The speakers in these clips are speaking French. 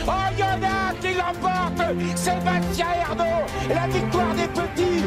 Oh, il y en a un qui l'emporte, Sébastien Ernaud, la victoire des petits.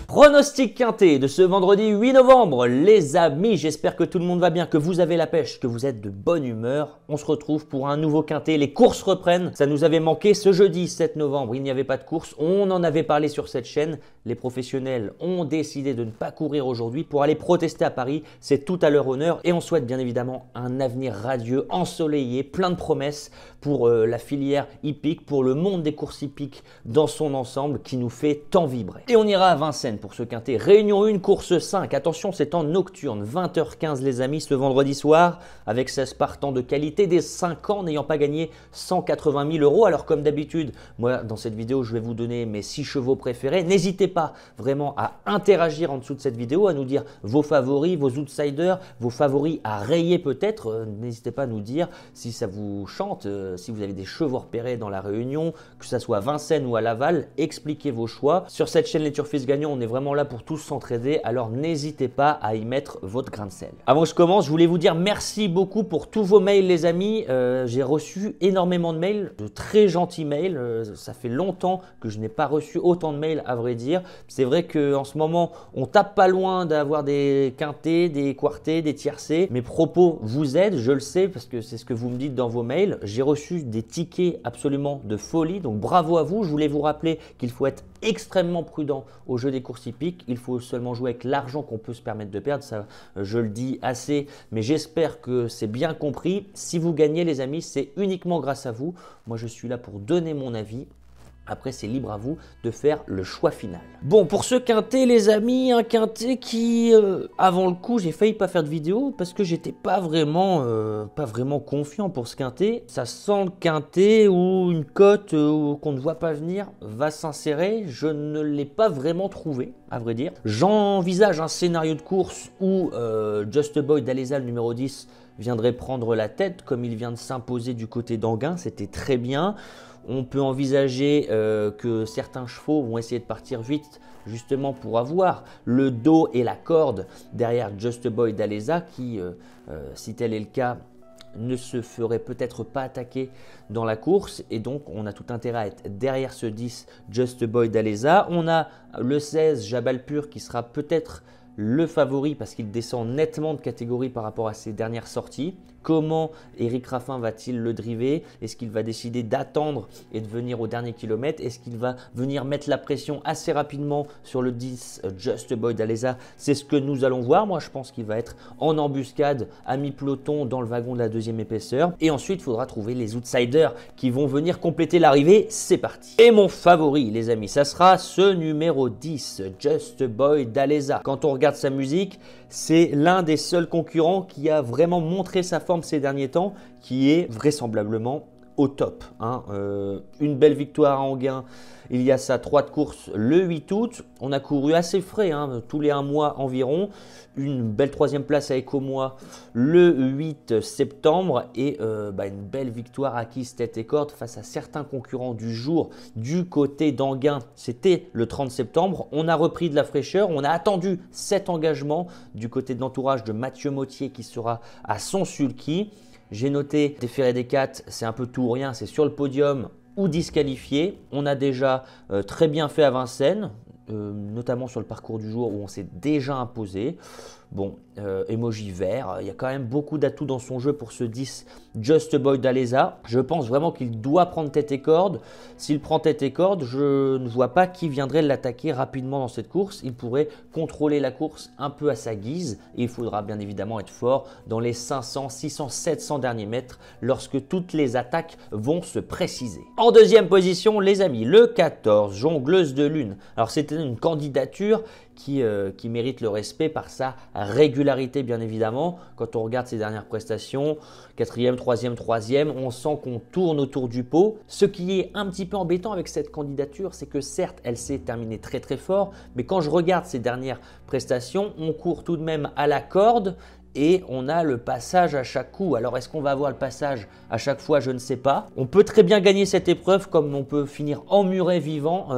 Pronostic quinté de ce vendredi 8 novembre, les amis, j'espère que tout le monde va bien, que vous avez la pêche, que vous êtes de bonne humeur. On se retrouve pour un nouveau quinté, les courses reprennent, ça nous avait manqué ce jeudi 7 novembre, il n'y avait pas de course, on en avait parlé sur cette chaîne, les professionnels ont décidé de ne pas courir aujourd'hui pour aller protester à Paris, c'est tout à leur honneur et on souhaite bien évidemment un avenir radieux, ensoleillé, plein de promesses pour la filière hippique, pour le monde des courses hippiques dans son ensemble qui nous fait tant vibrer. Et on ira à Vincennes pour ce quintet. Réunion 1, course 5. Attention, c'est en nocturne, 20h15 les amis, ce vendredi soir, avec 16 partants de qualité, des 5 ans n'ayant pas gagné 180 000 euros. Alors comme d'habitude, moi dans cette vidéo, je vais vous donner mes 6 chevaux préférés. N'hésitez pas vraiment à interagir en dessous de cette vidéo, à nous dire vos favoris, vos outsiders, vos favoris à rayer peut-être. N'hésitez pas à nous dire si ça vous chante, si vous avez des chevaux repérés dans la Réunion, que ce soit à Vincennes ou à Laval, expliquez vos choix. Sur cette chaîne Les Turfistes Gagnants, on est vraiment là pour tous s'entraider, alors n'hésitez pas à y mettre votre grain de sel. Avant que je commence, je voulais vous dire merci beaucoup pour tous vos mails les amis. J'ai reçu énormément de mails, de très gentils mails. Ça fait longtemps que je n'ai pas reçu autant de mails à vrai dire. C'est vrai qu'en ce moment, on tape pas loin d'avoir des quintés, des quartés, des tiercés. Mes propos vous aident, je le sais, parce que c'est ce que vous me dites dans vos mails. J'ai reçu des tickets absolument de folie, donc bravo à vous. Je voulais vous rappeler qu'il faut être extrêmement prudent au jeu des courses hippiques. Il faut seulement jouer avec l'argent qu'on peut se permettre de perdre. Ça, je le dis assez, mais j'espère que c'est bien compris. Si vous gagnez les amis, c'est uniquement grâce à vous. Moi, je suis là pour donner mon avis. Après, c'est libre à vous de faire le choix final. Bon, pour ce quintet, les amis, un quintet qui, avant le coup, j'ai failli pas faire de vidéo parce que j'étais pas vraiment confiant pour ce quintet. Ça sent le quintet où une cote qu'on ne voit pas venir va s'insérer. Je ne l'ai pas vraiment trouvé, à vrai dire. J'envisage un scénario de course où Just a Boy d'Alesa, le numéro 10, viendrait prendre la tête comme il vient de s'imposer du côté d'Anguin. C'était très bien. On peut envisager que certains chevaux vont essayer de partir vite justement pour avoir le dos et la corde derrière Just a Boy d'Alesa qui, si tel est le cas, ne se ferait peut-être pas attaquer dans la course et donc on a tout intérêt à être derrière ce 10 Just a Boy d'Alesa. On a le 16 Jabal Pur qui sera peut-être le favori parce qu'il descend nettement de catégorie par rapport à ses dernières sorties. Comment Éric Raffin va-t-il le driver? Est-ce qu'il va décider d'attendre et de venir au dernier kilomètre? Est-ce qu'il va venir mettre la pression assez rapidement sur le 10 Just a Boy d'Alesa? C'est ce que nous allons voir. Moi, je pense qu'il va être en embuscade à mi-peloton dans le wagon de la deuxième épaisseur. Et ensuite, il faudra trouver les outsiders qui vont venir compléter l'arrivée. C'est parti. Et mon favori, les amis, ça sera ce numéro 10, Just a Boy d'Alesa. Quand on regarde sa musique, c'est l'un des seuls concurrents qui a vraiment montré sa forme ces derniers temps, qui est vraisemblablement au top. Une belle victoire à Anguin, il y a ça 3 de course le 8 août. On a couru assez frais, tous les 1 mois environ. Une belle 3e place à Écomois le 8 septembre et une belle victoire acquise tête et corde face à certains concurrents du jour du côté d'Anguin. C'était le 30 septembre. On a repris de la fraîcheur. On a attendu 7 engagements du côté de l'entourage de Mathieu Mottier qui sera à son sulky. J'ai noté des Ferré des 4, c'est un peu tout ou rien, c'est sur le podium ou disqualifié. On a déjà très bien fait à Vincennes, notamment sur le parcours du jour où on s'est déjà imposé. Bon, emoji vert, il y a quand même beaucoup d'atouts dans son jeu pour ce 10 Just a Boy d'Alesa. Je pense vraiment qu'il doit prendre tête et corde. S'il prend tête et corde, je ne vois pas qui viendrait l'attaquer rapidement dans cette course. Il pourrait contrôler la course un peu à sa guise et il faudra bien évidemment être fort dans les 500, 600, 700 derniers mètres lorsque toutes les attaques vont se préciser. En deuxième position, les amis, le 14, Jongleuse de Lune. Alors c'était une candidature qui mérite le respect par sa régularité bien évidemment. Quand on regarde ses dernières prestations, 4e, 3e, 3e, on sent qu'on tourne autour du pot. Ce qui est un petit peu embêtant avec cette candidature, c'est que certes, elle s'est terminée très très fort, mais quand je regarde ses dernières prestations, on court tout de même à la corde et on a le passage à chaque coup. Alors est-ce qu'on va avoir le passage à chaque fois? Je ne sais pas. On peut très bien gagner cette épreuve comme on peut finir emmuré vivant,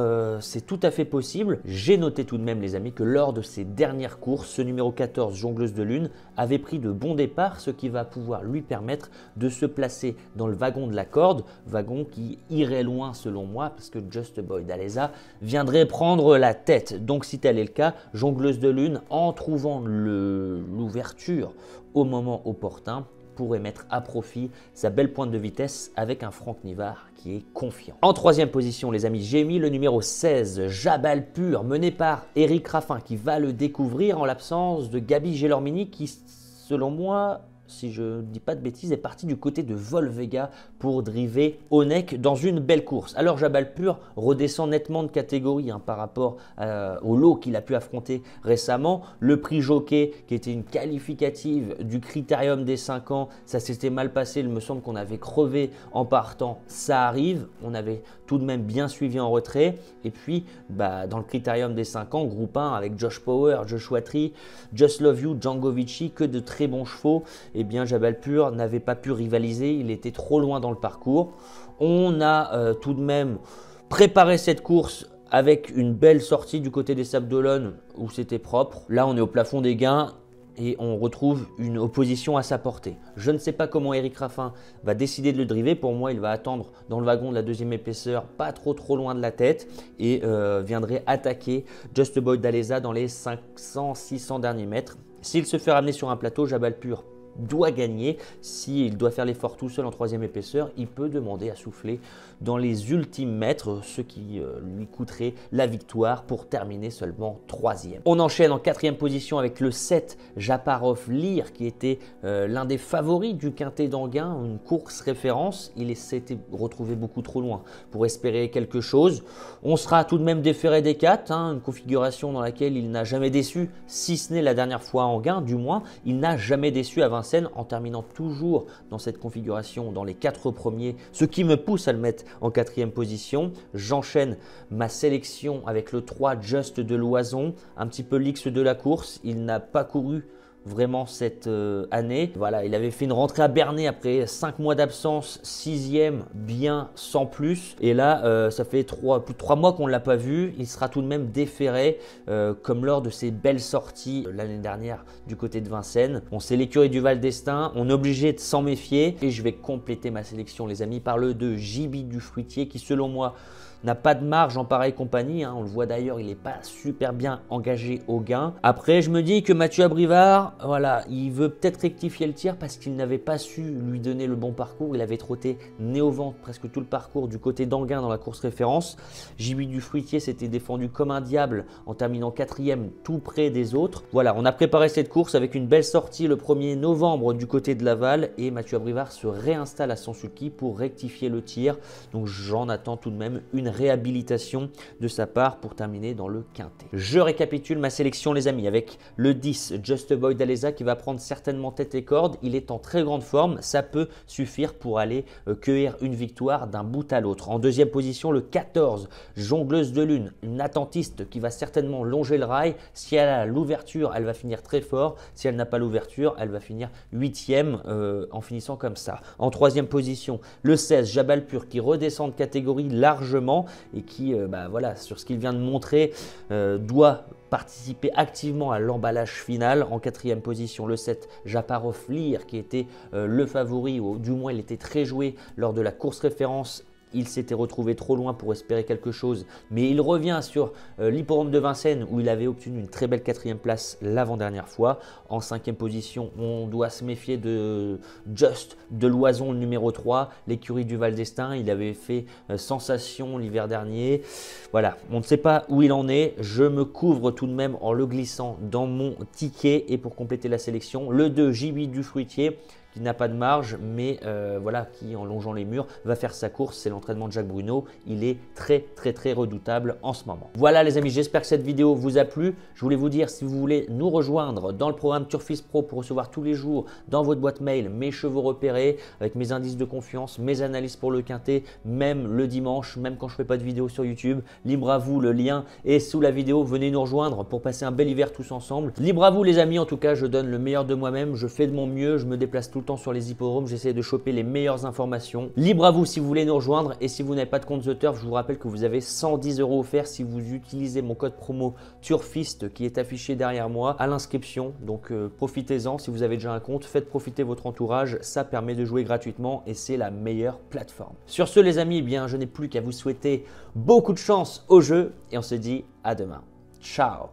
c'est tout à fait possible. J'ai noté tout de même les amis que lors de ces dernières courses, ce numéro 14, Jongleuse de Lune, avait pris de bons départs, ce qui va pouvoir lui permettre de se placer dans le wagon de la corde, wagon qui irait loin selon moi parce que Just Boy d'Aleza viendrait prendre la tête. Donc si tel est le cas, Jongleuse de Lune, en trouvant l'ouverture au moment opportun, pourrait mettre à profit sa belle pointe de vitesse avec un Franck Nivard qui est confiant. En troisième position les amis, j'ai mis le numéro 16, Jabal Pur, mené par Eric Raffin qui va le découvrir en l'absence de Gabi Gelormini qui selon moi, si je ne dis pas de bêtises, est parti du côté de Volvega pour driver Onek dans une belle course. Alors Jabal Pur redescend nettement de catégorie par rapport au lot qu'il a pu affronter récemment. Le prix jockey qui était une qualificative du critérium des 5 ans, ça s'était mal passé, il me semble qu'on avait crevé en partant, ça arrive, on avait tout de même bien suivi en retrait. Et puis dans le critérium des 5 ans, groupe 1 avec Josh Power, Joshua Tree, Just Love You, Django Vici, que de très bons chevaux. Eh bien Jabal Pur n'avait pas pu rivaliser, il était trop loin dans le parcours. On a tout de même préparé cette course avec une belle sortie du côté des Sables d'Olonne où c'était propre. Là on est au plafond des gains et on retrouve une opposition à sa portée. Je ne sais pas comment Eric Raffin va décider de le driver. Pour moi, il va attendre dans le wagon de la deuxième épaisseur, pas trop loin de la tête et viendrait attaquer Just Boy d'Aleza dans les 500-600 derniers mètres. S'il se fait ramener sur un plateau, Jabal Pur doit gagner. S'il doit faire l'effort tout seul en troisième épaisseur, il peut demander à souffler dans les ultimes mètres, ce qui lui coûterait la victoire pour terminer seulement troisième. On enchaîne en quatrième position avec le 7, Japarov Lear, qui était l'un des favoris du quintet d'Anguin, une course référence. Il s'était retrouvé beaucoup trop loin pour espérer quelque chose. On sera tout de même déféré des 4, une configuration dans laquelle il n'a jamais déçu, si ce n'est la dernière fois à Anguin, du moins, il n'a jamais déçu à Vincennes en terminant toujours dans cette configuration dans les 4 premiers, ce qui me pousse à le mettre en quatrième position. J'enchaîne ma sélection avec le 3 Just de Loison, un petit peu l'X de la course. Il n'a pas couru vraiment cette année. Voilà, il avait fait une rentrée à Bernay après 5 mois d'absence, 6e, bien sans plus. Et là, ça fait plus de 3 mois qu'on ne l'a pas vu. Il sera tout de même déféré, comme lors de ses belles sorties l'année dernière du côté de Vincennes. Bon, c'est l'écurie du Val d'Estaing, on est obligé de s'en méfier. Et je vais compléter ma sélection, les amis, par le 2 JB du Fruitier, qui selon moi n'a pas de marge en pareille compagnie, on le voit d'ailleurs, il n'est pas super bien engagé au gain. Après, je me dis que Mathieu Abrivard, voilà, il veut peut-être rectifier le tir parce qu'il n'avait pas su lui donner le bon parcours. Il avait trotté nez au ventre presque tout le parcours du côté d'Anguin dans la course référence. JB du Fruitier s'était défendu comme un diable en terminant 4e tout près des autres. Voilà, on a préparé cette course avec une belle sortie le 1er novembre du côté de Laval et Mathieu Abrivard se réinstalle à Sans-Sulky pour rectifier le tir. Donc j'en attends tout de même une réhabilitation de sa part pour terminer dans le quintet. Je récapitule ma sélection les amis avec le 10 Just Boy d'Aleza qui va prendre certainement tête et corde. Il est en très grande forme, ça peut suffire pour aller cueillir une victoire d'un bout à l'autre. En deuxième position le 14 Jongleuse de Lune, une attentiste qui va certainement longer le rail. Si elle a l'ouverture, elle va finir très fort. Si elle n'a pas l'ouverture, elle va finir 8e en finissant comme ça. En troisième position le 16 Jabal Pur qui redescend de catégorie largement et qui, voilà, sur ce qu'il vient de montrer, doit participer activement à l'emballage final. En quatrième position, le 7 Japarov Lear qui était le favori, ou du moins il était très joué lors de la course référence. Il s'était retrouvé trop loin pour espérer quelque chose, mais il revient sur l'hippodrome de Vincennes où il avait obtenu une très belle 4e place l'avant-dernière fois. En 5e position, on doit se méfier de Just de Loison, le numéro 3, l'écurie du Val d'Estaing. Il avait fait sensation l'hiver dernier. Voilà, on ne sait pas où il en est. Je me couvre tout de même en le glissant dans mon ticket. Et pour compléter la sélection, le 2 JB du Fruitier, qui n'a pas de marge, mais voilà, qui en longeant les murs va faire sa course. C'est l'entraînement de Jacques Bruno. Il est très redoutable en ce moment. Voilà les amis, j'espère que cette vidéo vous a plu. Je voulais vous dire, si vous voulez nous rejoindre dans le programme Turfist Pro pour recevoir tous les jours dans votre boîte mail mes chevaux repérés avec mes indices de confiance, mes analyses pour le quintet, même le dimanche, même quand je ne fais pas de vidéo sur YouTube, libre à vous, le lien est sous la vidéo. Venez nous rejoindre pour passer un bel hiver tous ensemble. Libre à vous les amis, en tout cas je donne le meilleur de moi-même, je fais de mon mieux, je me déplace tout le temps sur les hippodromes, j'essaie de choper les meilleures informations. Libre à vous si vous voulez nous rejoindre, et si vous n'avez pas de compte The Turf, je vous rappelle que vous avez 110 € offerts si vous utilisez mon code promo Turfist qui est affiché derrière moi à l'inscription. Donc profitez-en, si vous avez déjà un compte, faites profiter votre entourage, ça permet de jouer gratuitement et c'est la meilleure plateforme. Sur ce les amis, eh bien, je n'ai plus qu'à vous souhaiter beaucoup de chance au jeu et on se dit à demain. Ciao.